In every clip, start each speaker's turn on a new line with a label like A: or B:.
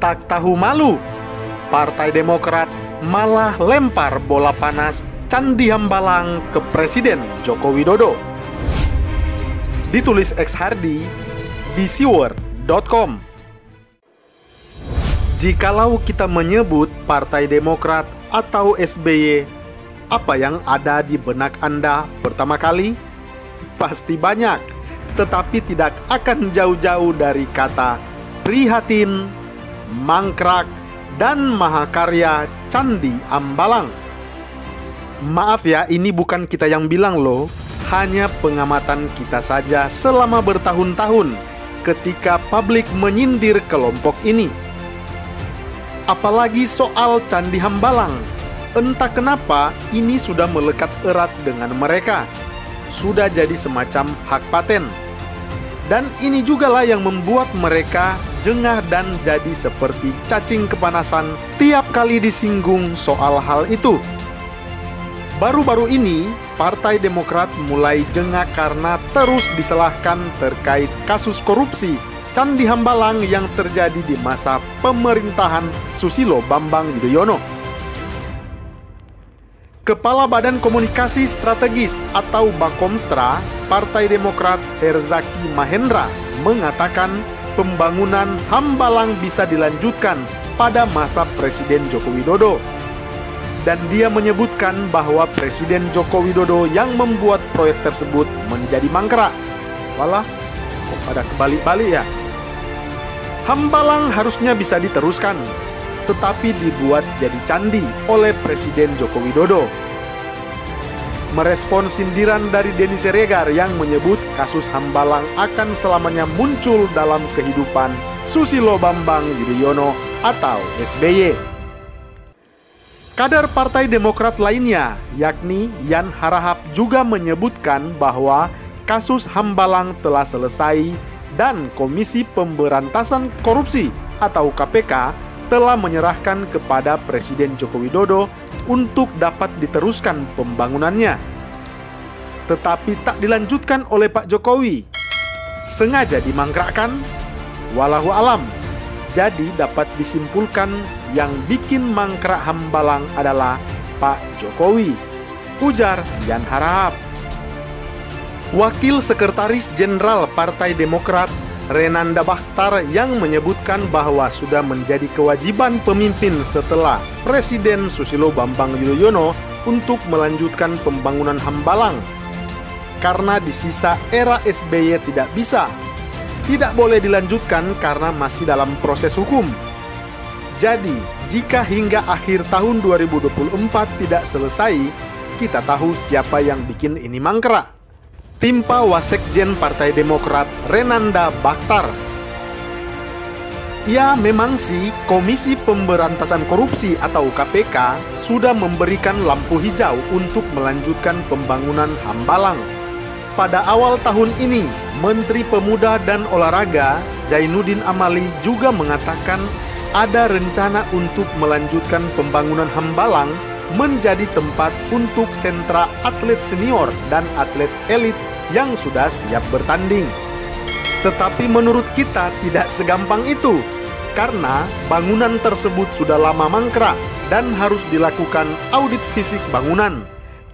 A: Tak tahu malu, Partai Demokrat malah lempar bola panas Candi Hambalang ke Presiden Joko Widodo. Ditulis X Hardy di siword.com. Jikalau kita menyebut Partai Demokrat atau SBY, apa yang ada di benak Anda pertama kali? Pasti banyak, tetapi tidak akan jauh-jauh dari kata prihatin, mangkrak, dan mahakarya Candi Hambalang. Maaf ya, ini bukan kita yang bilang loh, hanya pengamatan kita saja selama bertahun-tahun ketika publik menyindir kelompok ini. Apalagi soal Candi Hambalang, entah kenapa ini sudah melekat erat dengan mereka, sudah jadi semacam hak paten. Dan ini jugalah yang membuat mereka jengah dan jadi seperti cacing kepanasan tiap kali disinggung soal hal itu. Baru-baru ini, Partai Demokrat mulai jengah karena terus disalahkan terkait kasus korupsi Candi Hambalang yang terjadi di masa pemerintahan Susilo Bambang Yudhoyono. Kepala Badan Komunikasi Strategis atau Bakomstra Partai Demokrat Herzaki Mahendra mengatakan pembangunan Hambalang bisa dilanjutkan pada masa Presiden Joko Widodo. Dan dia menyebutkan bahwa Presiden Joko Widodo yang membuat proyek tersebut menjadi mangkrak. Walah, kok pada kebalik-balik ya? Hambalang harusnya bisa diteruskan, tetapi dibuat jadi candi oleh Presiden Joko Widodo. Merespon sindiran dari Denny Siregar yang menyebut kasus Hambalang akan selamanya muncul dalam kehidupan Susilo Bambang Yudhoyono atau SBY. Kader Partai Demokrat lainnya, yakni Yan Harahap, juga menyebutkan bahwa kasus Hambalang telah selesai dan Komisi Pemberantasan Korupsi atau KPK telah menyerahkan kepada Presiden Joko Widodo untuk dapat diteruskan pembangunannya. Tetapi tak dilanjutkan oleh Pak Jokowi. Sengaja dimangkrakkan? Walahu alam. Jadi dapat disimpulkan yang bikin mangkrak Hambalang adalah Pak Jokowi, ujar Yan Harahap. Wakil Sekretaris Jenderal Partai Demokrat Renanda Bakhtar yang menyebutkan bahwa sudah menjadi kewajiban pemimpin setelah Presiden Susilo Bambang Yudhoyono untuk melanjutkan pembangunan Hambalang. Karena di sisa era SBY tidak boleh dilanjutkan karena masih dalam proses hukum. Jadi, jika hingga akhir tahun 2024 tidak selesai, kita tahu siapa yang bikin ini mangkrak. Timpa Wasekjen Partai Demokrat Renanda Bakhtar. Ya, memang sih Komisi Pemberantasan Korupsi atau KPK sudah memberikan lampu hijau untuk melanjutkan pembangunan Hambalang. Pada awal tahun ini, Menteri Pemuda dan Olahraga Zainuddin Amali juga mengatakan ada rencana untuk melanjutkan pembangunan Hambalang menjadi tempat untuk sentra atlet senior dan atlet elit yang sudah siap bertanding. Tetapi menurut kita tidak segampang itu, karena bangunan tersebut sudah lama mangkrak dan harus dilakukan audit fisik bangunan.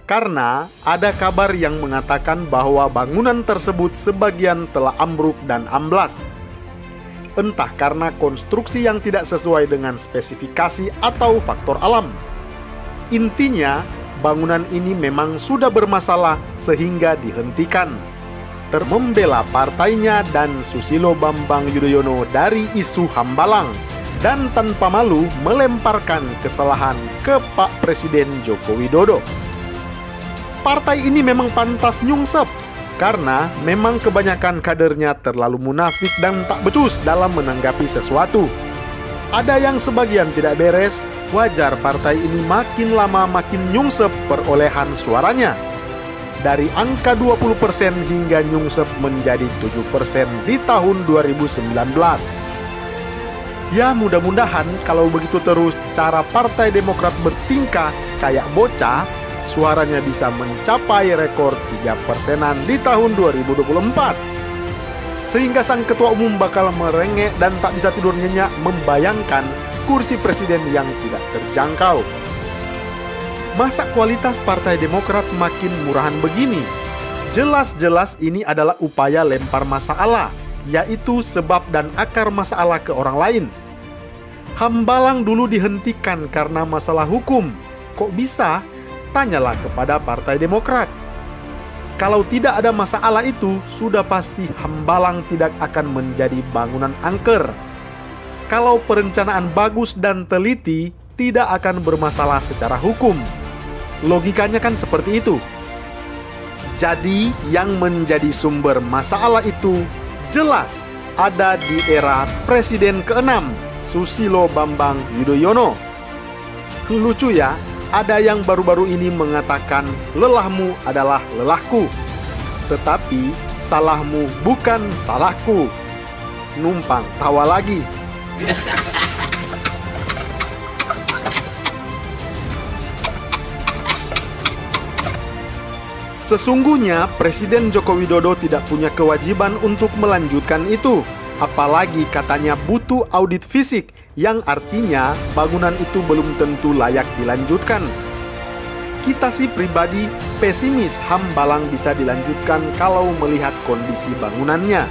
A: Karena ada kabar yang mengatakan bahwa bangunan tersebut sebagian telah ambruk dan amblas. Entah karena konstruksi yang tidak sesuai dengan spesifikasi atau faktor alam. Intinya, bangunan ini memang sudah bermasalah sehingga dihentikan. Membela partainya dan Susilo Bambang Yudhoyono dari isu Hambalang dan tanpa malu melemparkan kesalahan ke Pak Presiden Joko Widodo. Partai ini memang pantas nyungsep karena memang kebanyakan kadernya terlalu munafik dan tak becus dalam menanggapi sesuatu. Ada yang sebagian tidak beres, wajar partai ini makin lama makin nyungsep perolehan suaranya. Dari angka 20% hingga nyungsep menjadi 7% di tahun 2019. Ya, mudah-mudahan kalau begitu terus cara Partai Demokrat bertingkah kayak bocah, suaranya bisa mencapai rekor 3%-an di tahun 2024. sehingga sang ketua umum bakal merengek dan tak bisa tidur nyenyak membayangkan kursi presiden yang tidak terjangkau. Masa kualitas Partai Demokrat makin murahan begini? Jelas-jelas ini adalah upaya lempar masalah, yaitu sebab dan akar masalah ke orang lain. Hambalang dulu dihentikan karena masalah hukum. Kok bisa? Tanyalah kepada Partai Demokrat. Kalau tidak ada masalah itu, sudah pasti Hambalang tidak akan menjadi bangunan angker. Kalau perencanaan bagus dan teliti, tidak akan bermasalah secara hukum. Logikanya kan seperti itu. Jadi, yang menjadi sumber masalah itu jelas ada di era Presiden ke-6, Susilo Bambang Yudhoyono. Lucu ya, ada yang baru-baru ini mengatakan lelahmu adalah lelahku, tetapi salahmu bukan salahku. Numpang tawa lagi. Sesungguhnya Presiden Joko Widodo tidak punya kewajiban untuk melanjutkan itu. Apalagi katanya butuh audit fisik, yang artinya bangunan itu belum tentu layak dilanjutkan. Kita sih pribadi pesimis Hambalang bisa dilanjutkan kalau melihat kondisi bangunannya.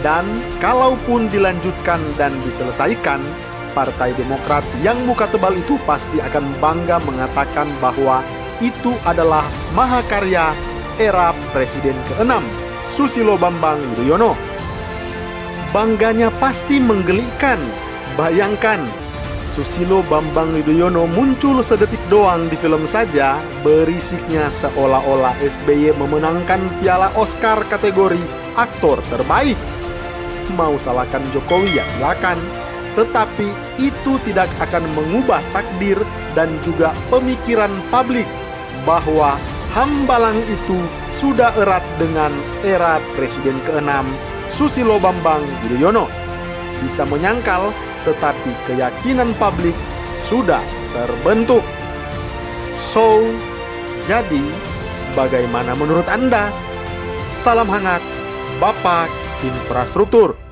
A: Dan kalaupun dilanjutkan dan diselesaikan, Partai Demokrat yang muka tebal itu pasti akan bangga mengatakan bahwa itu adalah mahakarya era Presiden ke-6, Susilo Bambang Yudhoyono. Bangganya pasti menggelikan. Bayangkan, Susilo Bambang Yudhoyono muncul sedetik doang di film saja, berisiknya seolah-olah SBY memenangkan piala Oscar kategori aktor terbaik. Mau salahkan Jokowi ya silakan, tetapi itu tidak akan mengubah takdir dan juga pemikiran publik bahwa Hambalang itu sudah erat dengan era Presiden ke-6, Susilo Bambang Yudhoyono. Bisa menyangkal, tetapi keyakinan publik sudah terbentuk. So, jadi bagaimana menurut Anda? Salam hangat, Bapak Infrastruktur.